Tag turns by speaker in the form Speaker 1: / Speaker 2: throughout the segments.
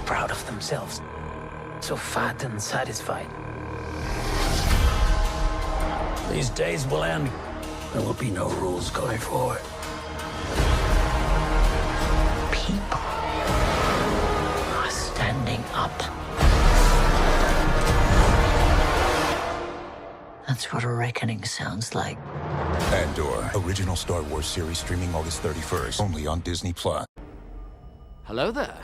Speaker 1: proud of themselves, so fat and satisfied. These days will end. There will be no rules going forward. People are standing up. That's what a reckoning sounds like.
Speaker 2: Andor, original Star Wars series streaming August 31st, only on Disney+.
Speaker 3: Hello there.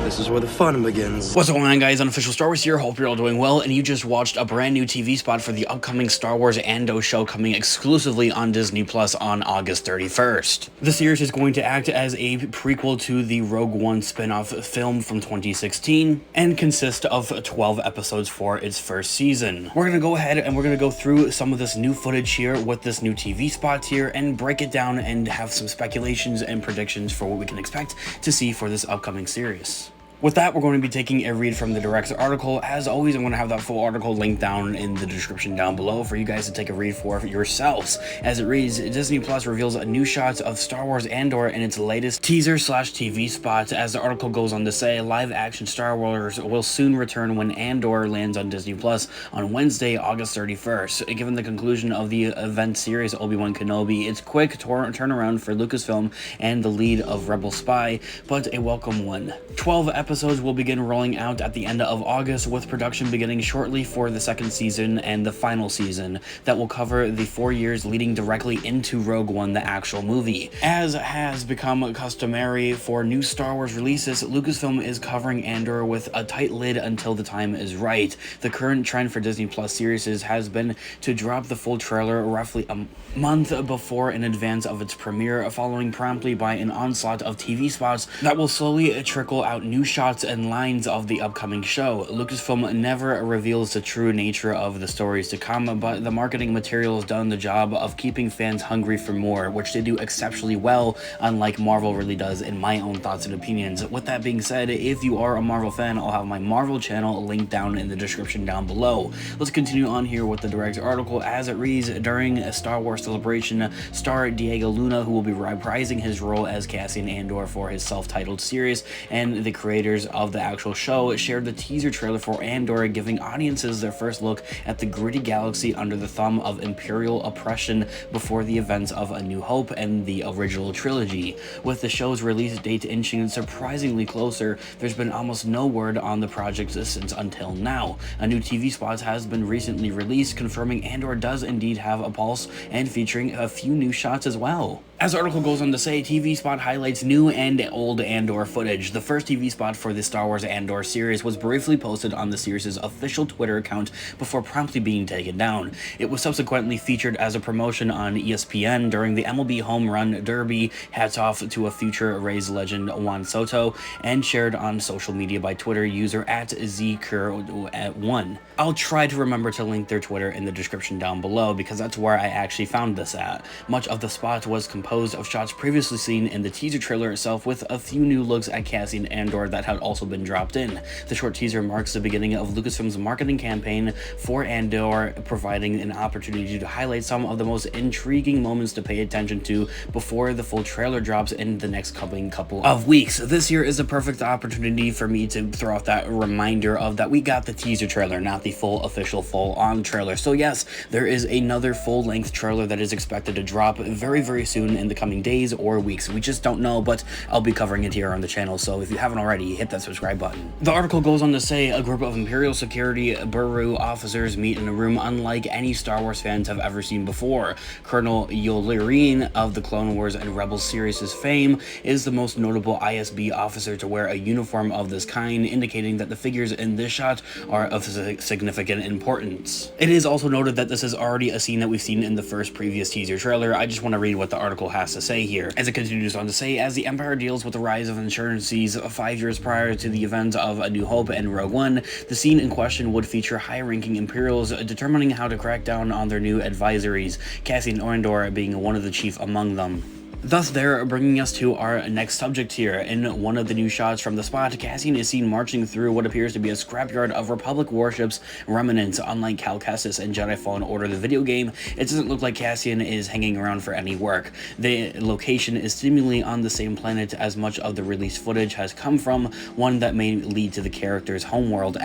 Speaker 4: This is where the fun begins.
Speaker 5: What's going on, guys? Unofficial Star Wars here. Hope you're all doing well, and you just watched a brand new TV spot for the upcoming Star Wars Andor show coming exclusively on Disney Plus on August 31st. The series is going to act as a prequel to the Rogue One spin-off film from 2016 and consist of 12 episodes for its first season. We're gonna go ahead and we're gonna go through some of this new footage here with this new TV spot here and break it down and have some speculations and predictions for what we can expect to see for this upcoming series. With that, we're going to be taking a read from the director's article. As always, I'm going to have that full article linked down in the description down below for you guys to take a read for yourselves. As it reads, Disney Plus reveals new shots of Star Wars Andor in its latest teaser/TV spot. As the article goes on to say, live-action Star Wars will soon return when Andor lands on Disney Plus on Wednesday, August 31st. Given the conclusion of the event series Obi-Wan Kenobi, it's quick turnaround for Lucasfilm and the lead of Rebel Spy, but a welcome one. 12 episodes will begin rolling out at the end of August, with production beginning shortly for the second season and the final season that will cover the 4 years leading directly into Rogue One, the actual movie. As has become customary for new Star Wars releases, Lucasfilm is covering Andor with a tight lid until the time is right. The current trend for Disney Plus series has been to drop the full trailer roughly a month before in advance of its premiere, following promptly by an onslaught of TV spots that will slowly trickle out new shots and lines of the upcoming show. Lucasfilm never reveals the true nature of the stories to come, but the marketing material has done the job of keeping fans hungry for more, which they do exceptionally well, unlike Marvel really does in my own thoughts and opinions. With that being said, if you are a Marvel fan, I'll have my Marvel channel linked down in the description down below. Let's continue on here with the director's article. As it reads, during a Star Wars Celebration, star Diego Luna, who will be reprising his role as Cassian Andor for his self-titled series, and the creators of the actual show shared the teaser trailer for Andor, giving audiences their first look at the gritty galaxy under the thumb of Imperial oppression before the events of A New Hope and the original trilogy. With the show's release date inching surprisingly closer, there's been almost no word on the project since until now. A new TV spot has been recently released, confirming Andor does indeed have a pulse and featuring a few new shots as well. As the article goes on to say, TV spot highlights new and old Andor footage. The first TV spot for the Star Wars Andor series was briefly posted on the series' official Twitter account before promptly being taken down. It was subsequently featured as a promotion on ESPN during the MLB Home Run Derby, hats off to a future Rays legend Juan Soto, and shared on social media by Twitter user @ZCur1. I'll try to remember to link their Twitter in the description down below, because that's where I actually found this at. Much of the spot was composed of shots previously seen in the teaser trailer itself, with a few new looks at Cassian Andor that had also been dropped in. The short teaser marks the beginning of Lucasfilm's marketing campaign for Andor, providing an opportunity to highlight some of the most intriguing moments to pay attention to before the full trailer drops in the next coming couple of weeks. This year is a perfect opportunity for me to throw out that reminder of that we got the teaser trailer, not the full official full-on trailer. So yes, there is another full-length trailer that is expected to drop very, very soon in the coming days or weeks. We just don't know, but I'll be covering it here on the channel, so if you haven't already, hit that subscribe button. The article goes on to say a group of Imperial security bureau officers meet in a room unlike any Star Wars fans have ever seen before. Colonel Yularen of the Clone Wars and Rebels series' fame is the most notable ISB officer to wear a uniform of this kind, indicating that the figures in this shot are of significant importance. It is also noted that this is already a scene that we've seen in the first previous teaser trailer. I just want to read what the article has to say here. As it continues on to say, as the Empire deals with the rise of insurgencies 5 years prior to the events of A New Hope and Rogue One, the scene in question would feature high-ranking Imperials determining how to crack down on their new advisories, Cassian Andor being one of the chief among them. Thus there, bringing us to our next subject here. In one of the new shots from the spot, Cassian is seen marching through what appears to be a scrapyard of Republic warships remnants. Unlike Cal Kestis and Jedi Fallen Order the video game, it doesn't look like Cassian is hanging around for any work. The location is seemingly on the same planet as much of the released footage has come from, one that may lead to the character's homeworld to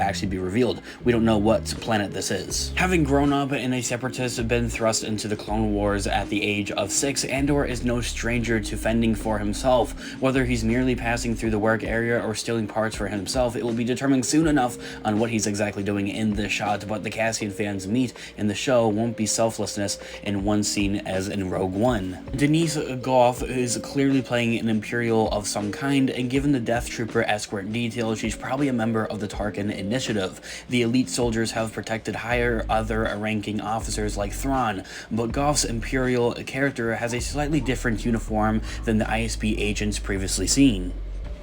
Speaker 5: actually be revealed. We don't know what planet this is. Having grown up in a separatist, been thrust into the Clone Wars at the age of 6, Andor is no stranger to fending for himself. Whether he's merely passing through the work area or stealing parts for himself, it will be determined soon enough on what he's exactly doing in this shot, but the Cassian fans meet in the show won't be selflessness in one scene as in Rogue One. Denise Goff is clearly playing an Imperial of some kind, and given the Death Trooper escort details, she's probably a member of the Tarkin Initiative. The elite soldiers have protected higher other ranking officers like Thrawn, but Goff's Imperial character has a slightly different uniform than the ISB agents previously seen.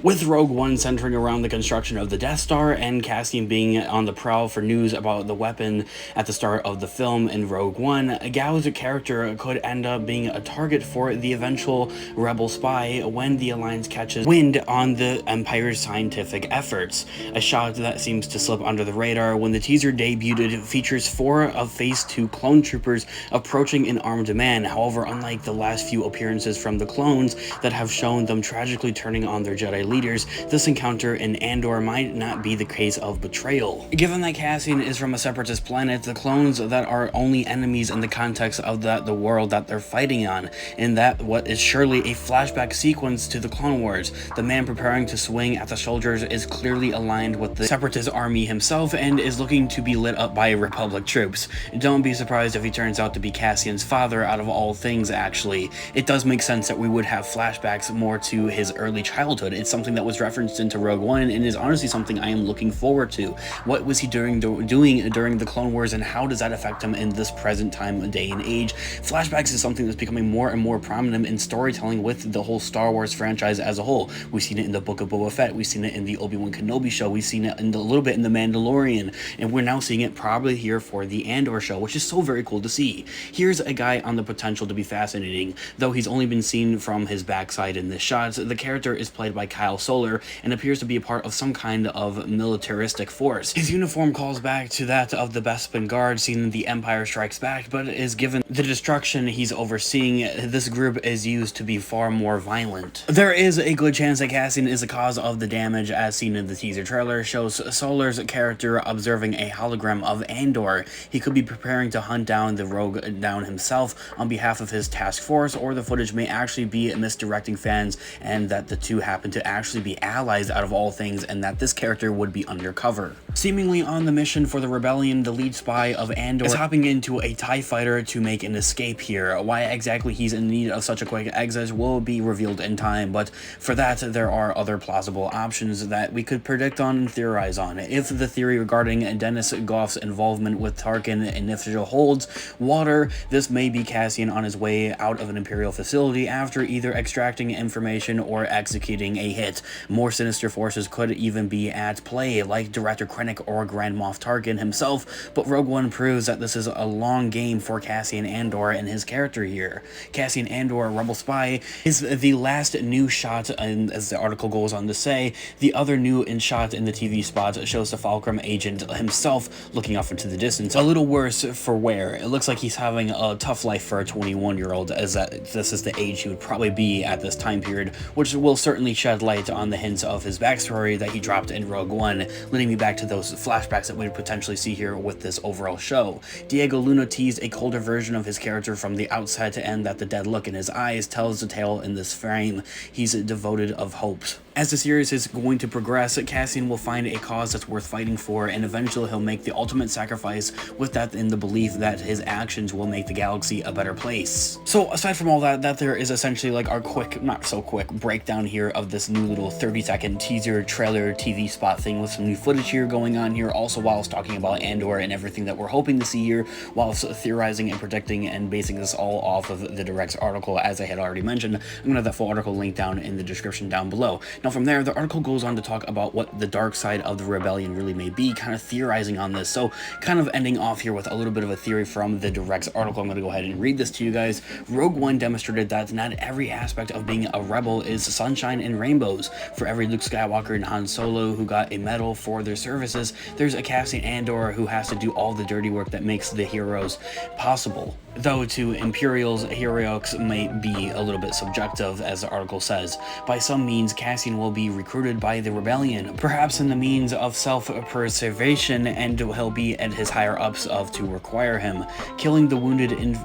Speaker 5: With Rogue One centering around the construction of the Death Star and Cassian being on the prowl for news about the weapon at the start of the film in Rogue One, Gao's character could end up being a target for the eventual rebel spy when the Alliance catches wind on the Empire's scientific efforts. A shot that seems to slip under the radar when the teaser debuted features 4 of Phase 2 clone troopers approaching an armed man. However, unlike the last few appearances from the clones that have shown them tragically turning on their Jedi leaders, this encounter in Andor might not be the case of betrayal. Given that Cassian is from a separatist planet, the clones that are only enemies in the context of the world that they're fighting on, and that what is surely a flashback sequence to the Clone Wars. The man preparing to swing at the soldiers is clearly aligned with the separatist army himself and is looking to be lit up by Republic troops. Don't be surprised if he turns out to be Cassian's father out of all things, actually. It does make sense that we would have flashbacks more to his early childhood. It's something that was referenced into Rogue One and is honestly something I am looking forward to. What was he doing during the Clone Wars, and how does that affect him in this present time, day and age? Flashbacks is something that's becoming more and more prominent in storytelling with the whole Star Wars franchise as a whole. We've seen it in the Book of Boba Fett, we've seen it in the Obi-Wan Kenobi show, we've seen it a little bit in the Mandalorian, and we're now seeing it probably here for the Andor show, which is so very cool to see. Here's a guy on the potential to be fascinating. Though he's only been seen from his backside in this shot, the character is played by Kyle Soller and appears to be a part of some kind of militaristic force. His uniform calls back to that of the Bespin Guard seen in The Empire Strikes Back, but is given the destruction he's overseeing, this group is used to be far more violent. There is a good chance that Cassian is the cause of the damage, as seen in the teaser trailer shows Soller's character observing a hologram of Andor. He could be preparing to hunt down the rogue down himself on behalf of his task force, or the footage may actually be misdirecting fans and that the two happen to actually be allies out of all things, and that this character would be undercover. Seemingly on the mission for the rebellion, the lead spy of Andor is hopping into a TIE fighter to make an escape here. Why exactly he's in need of such a quick exit will be revealed in time, but for that there are other plausible options that we could predict on and theorize on. If the theory regarding Dennis Goff's involvement with Tarkin Initiative holds water, this may be Cassian on his way out of an Imperial facility after either extracting information or executing a hit. More sinister forces could even be at play, like Director Krennic or Grand Moff Tarkin himself, but Rogue One proves that this is a long game for Cassian Andor and his character here. Cassian Andor, Rebel Spy, is the last new shot, and as the article goes on to say, the other new shot in the TV spot shows the Fulcrum agent himself looking off into the distance. A little worse for wear. It looks like he's having a tough life for a 21-year-old, as that this is the age he would probably be at this time period, which will certainly shed light on the hints of his backstory that he dropped in Rogue One, leading me back to those flashbacks that we'd potentially see here with this overall show. Diego Luna teased a colder version of his character from the outset to end that the dead look in his eyes tells the tale in this frame. He's devoted of hopes. As the series is going to progress, Cassian will find a cause that's worth fighting for, and eventually he'll make the ultimate sacrifice, with that in the belief that his actions will make the galaxy a better place. So aside from all that, there is essentially like our quick, not so quick, breakdown here of this new little 30-second teaser trailer TV spot thing with some new footage here going on here, also whilst talking about Andor and everything that we're hoping to see here, whilst theorizing and predicting and basing this all off of the Direct's article, as I had already mentioned. I'm gonna have that full article linked down in the description down below. Now from there, the article goes on to talk about what the dark side of the rebellion really may be, kind of theorizing on this. So kind of ending off here with a little bit of a theory from the Direct's article. I'm going to go ahead and read this to you guys. Rogue One demonstrated that not every aspect of being a rebel is sunshine and rainbows. For every Luke Skywalker and Han Solo who got a medal for their services, there's a Cassian Andor who has to do all the dirty work that makes the heroes possible. Though to Imperials, heroics may be a little bit subjective, as the article says. By some means, Cassian will be recruited by the rebellion, perhaps in the means of self-preservation, and he'll be at his higher-ups of to require him. Killing the wounded in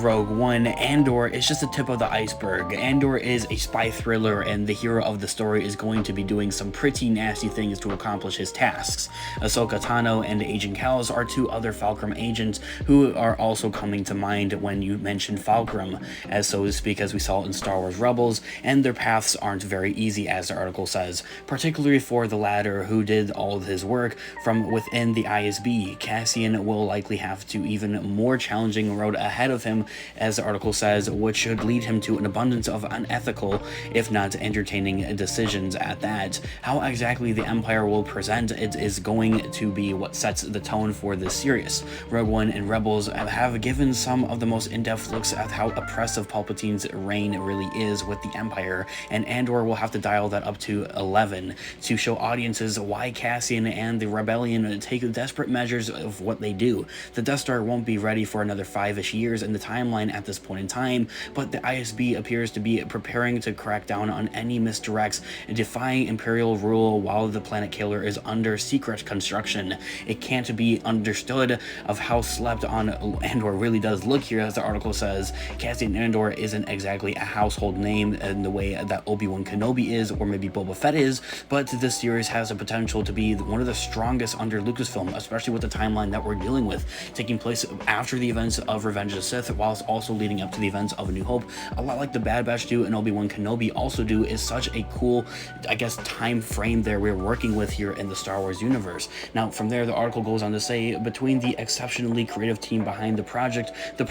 Speaker 5: Rogue One, Andor is just the tip of the iceberg. Andor is a spy thriller, and the hero of the story is going to be doing some pretty nasty things to accomplish his tasks. Ahsoka Tano and Agent Kals are two other Fulcrum agents who are also coming to mind when you mention Fulcrum, as so to speak, as we saw in Star Wars Rebels, and their paths aren't very easy, as the article says, particularly for the latter, who did all of his work from within the ISB. Cassian will likely have to even more challenging road ahead of him, as the article says, which should lead him to an abundance of unethical, if not entertaining, decisions at that. How exactly the Empire will present it is going to be what sets the tone for this series. Rogue One and Rebels have given some of the most in-depth looks at how oppressive Palpatine's reign really is with the Empire, and Andor will have to dial that up to 11 to show audiences why Cassian and the Rebellion take desperate measures of what they do. The Death Star won't be ready for another 5-ish years in the timeline at this point in time, but the ISB appears to be preparing to crack down on any misdirects and defying Imperial rule while the planet killer is under secret construction. It can't be understood of how slept on Andor really does look here, as the article says. Cassian Andor isn't exactly a household name in the way that Obi-Wan Kenobi is, or maybe Boba Fett is, but this series has the potential to be one of the strongest under Lucasfilm, especially with the timeline that we're dealing with, taking place after the events of Revenge of the Sith, whilst also leading up to the events of A New Hope. A lot like the Bad Batch do and Obi-Wan Kenobi also do, is such a cool, I guess, time frame there we're working with here in the Star Wars universe. Now, from there, the article goes on to say, between the exceptionally creative team behind the project, the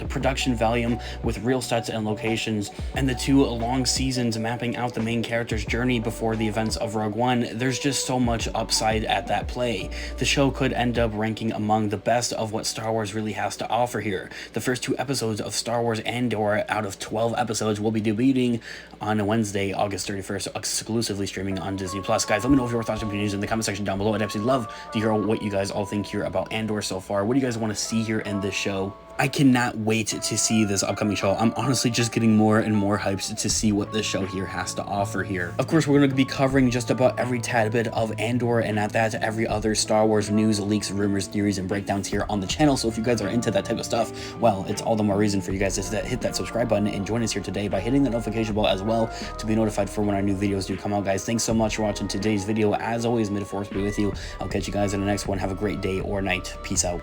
Speaker 5: production volume with real sets and locations, and the 2 long seasons mapping out the main character's journey before the events of Rogue One, there's just so much upside at that play. The show could end up ranking among the best of what Star Wars really has to offer here. The first 2 episodes of Star Wars Andor out of 12 episodes will be debuting on Wednesday, August 31st, exclusively streaming on Disney+. Guys, let me know if your thoughts and opinions in the comment section down below. I'd absolutely love to hear what you guys all think here about Andor so far. What do you guys want to see here in this show? I cannot wait to see this upcoming show. I'm honestly just getting more and more hyped to see what this show here has to offer here. Of course, we're going to be covering just about every tad bit of Andor, and at that, every other Star Wars news, leaks, rumors, theories, and breakdowns here on the channel. So if you guys are into that type of stuff, well, it's all the more reason for you guys to hit that subscribe button and join us here today by hitting the notification bell as well to be notified for when our new videos do come out, guys. Thanks so much for watching today's video. As always, may the Force be with you. I'll catch you guys in the next one. Have a great day or night. Peace out.